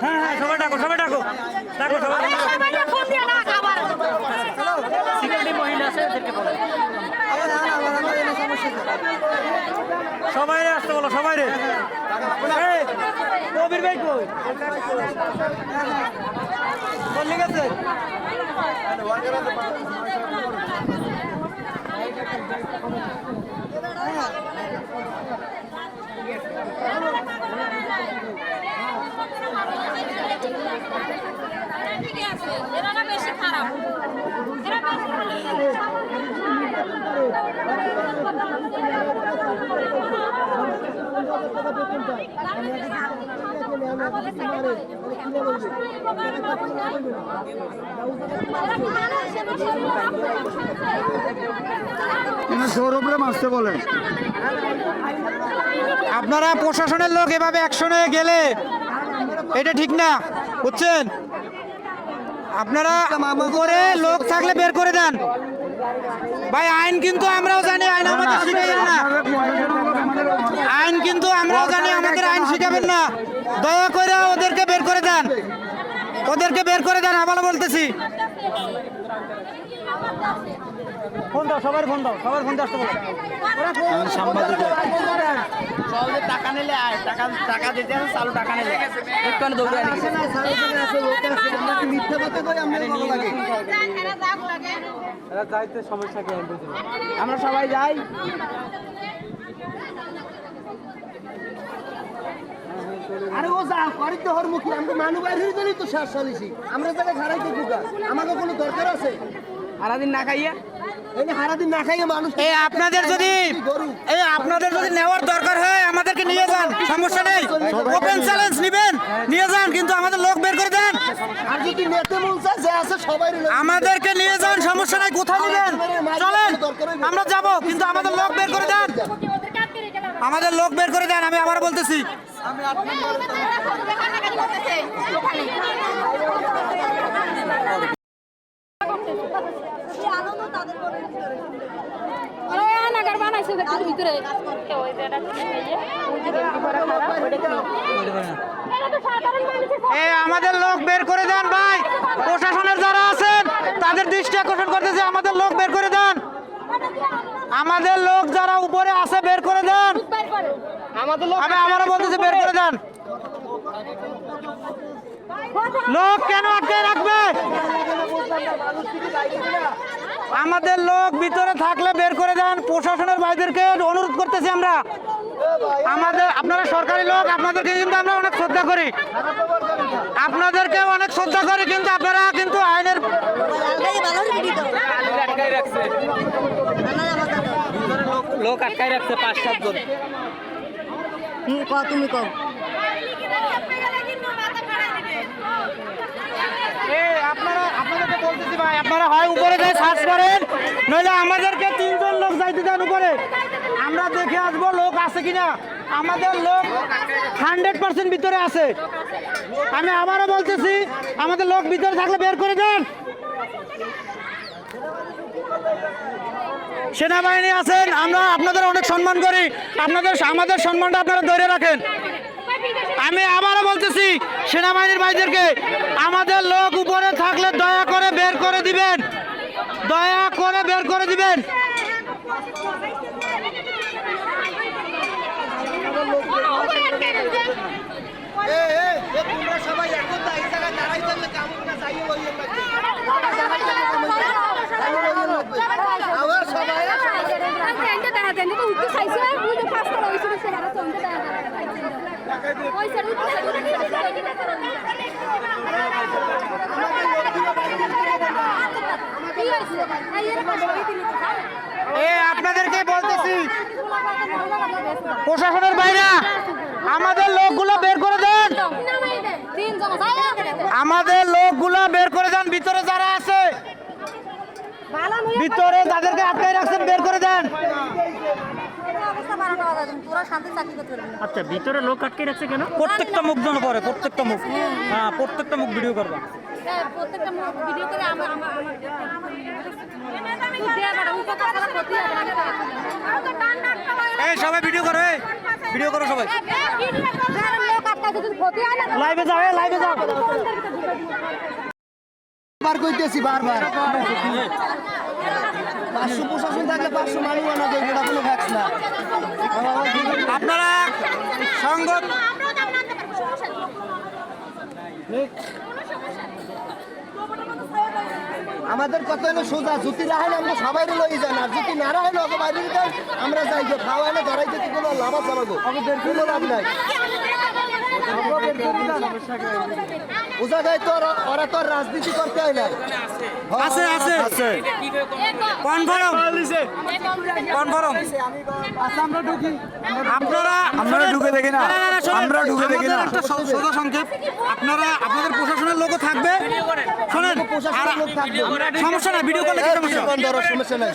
হ্যাঁ হ্যাঁ, সবাই ডাকো, সবাই ডাকো, ডাকো সবাই। সিকিউরিটি মহিলা আছে, এদেরকে বলো। সবাই আসতে বলো, সবাই রে। কবির ভাই কই? বললি গেছে? এরা না বেশি খারাপ, এরা বেশি সৌরভরে মারতে বলেন। আপনারা প্রশাসনের লোক এভাবে অ্যাকশনে গেলে এটা ঠিক না, বুঝছেন? আপনারা উপরে লোক থাকলে বের করে দেন ভাই। আইন কিন্তু আমরাও জানি, আইন আমাদের শিখাবেন না। আইন কিন্তু আমরাও জানি, আমাদের আইন শিখাবেন না। দয়া করে ওদেরকে বের করে দেন, ওদেরকে বের করে দেন। আবারও বলতেছি, ফোন দাও, সবার ফোন দাও, সবার ফোন দিয়ে আসতে বলো। সহজে টাকা নিলে আয়, টাকা দিতে হবে, চালু টাকা নিলে একটু দৌড়ে মিথ্যা কথা কই আমরা ভালো লাগে। আমরা সবাই যাই। আরে ও যা করি তো হর মুখী, আমরা মানু বাইরে হইতেই তো শেষ চলিছি। আমরা জায়গায় খারাইতে বুকা, আমাকে কোনো দরকার আছে? সারাদিন না খাইয়া এই সারাদিন না খাইয়ে মানুষ। আপনাদের যদি নেওয়ার দরকার হয় আমাদেরকে নিয়ে যান, সমস্যা নেই। ওপেন চ্যালেঞ্জ নিবেন, নিয়ে যান, কিন্তু আমাদের লোক বের করে দেন। আর যদি নেতে মন চায় যে আছে সবাই আমাদেরকে নিয়ে যান, সমস্যা নাই। কোথায় নিবেন চলেন, আমরা যাব, কিন্তু আমাদের লোক বের করে দেন, আমাদের লোক বের করে দেন। আমি আবার বলতেছি, আমাদের লোক বের করে দেন ভাই। প্রশাসনের যারা আছেন তাদের দৃষ্টি আকর্ষণ করতেছে, আমাদের লোক বের করে দেন। আমাদের লোক যারা উপরে আছে বের করে দেন। আমি আবারও বলতেছি, বের করে দেন। লোক কেন আটকে রাখবে? আমাদের লোক ভিতরে থাকলে বের করে দেন। প্রশাসনের ভাইদেরকে অনুরোধ করতেছি আমরা। আপনারা সরকারি লোক, আপনাদেরকে কিন্তু আমরা অনেক শ্রদ্ধা করি, আপনাদেরকে অনেক শ্রদ্ধা করি, কিন্তু আপনারা কিন্তু আইনের লোক আটকাই রাখছে 5-7 জন। তুমি কও আপনাদেরকে বলতেছি ভাই, আপনারা হয় উপরে যাই সার্চ করেন, নইলে আমাদেরকে 3 জন লোক যাইতে দেন উপরে, আমরা দেখে আসবো লোক আছে কিনা। আমাদের লোক 100% ভিতরে আছে। আমি আবারও বলতেছি, আমাদের লোক ভিতরে থাকলে বের করে দেন। সেনাবাহিনী আছেন, আমরা আপনাদের অনেক সম্মান করি, আমাদের সম্মানটা আপনারা ধরে রাখেন। আমি আবারও বলতেছি সেনাবাহিনীর ভাইদেরকে, আমাদের লোক উপরে থাকলে দয়া করে বের করে দিবেন, দয়া করে বের করে দিবেন। তোমরা সবাই একতা এই জায়গায় দাঁড়াই থাকলে কামড় না চাইয়ে লইয়ে লাগবে। আবার সবাই আপনাদেরকে বলতেছি, প্রশাসনের বাইরে আমাদের লোকগুলো বের করে দেন, আমাদের লোকগুলো বের করে দেন। ভিতরে যারা আছে, ভিতরে যাদেরকে আটকাই রাখছেন বের করে দেন। আচ্ছা, ভিতরে লোক আটকে রাখছে কেন? প্রত্যেকটা মুখ যেন পরে, প্রত্যেকটা মুখ, হ্যাঁ প্রত্যেকটা মুখ ভিডিও করবা। এই সবাই ভিডিও করো। ভিডিও করো সবাই। লাইভে যাও, লাইভে যাও। বার কইতেছি বারবার 500 প্রশাসন থাকলে 500 মানুষ আনা দেয়, এটা কোনো ফ্যাক্স না। আপনারা সংগত আমাদের কত হলো সোজা, যদি রাহেন আমরা সবাই লই যান, আর যদি না রাহেন ওকে বাইরে দিতে আমরা যাই গিয়ে খাওয়া না ধরাইতে কি কোনো লাভ আছে আমাকে? কোনো লাভ নাই। ও জায়গায় তো ওরা তো আর রাজনীতি করতে হয় না। আছে আছে কনফার্ম কনফার্ম। আপনারা ঢুকে দেখি না, আমরা ঢুকে দেখি না। একটা সোজা সংক্ষেপ, আপনারা আপনাদের প্রশাসনের লোকও থাকবে, শোনেন, প্রশাসনের লোক থাকবে। সমস্যা না, ভিডিও করলে কি সমস্যা? সমস্যা নাই।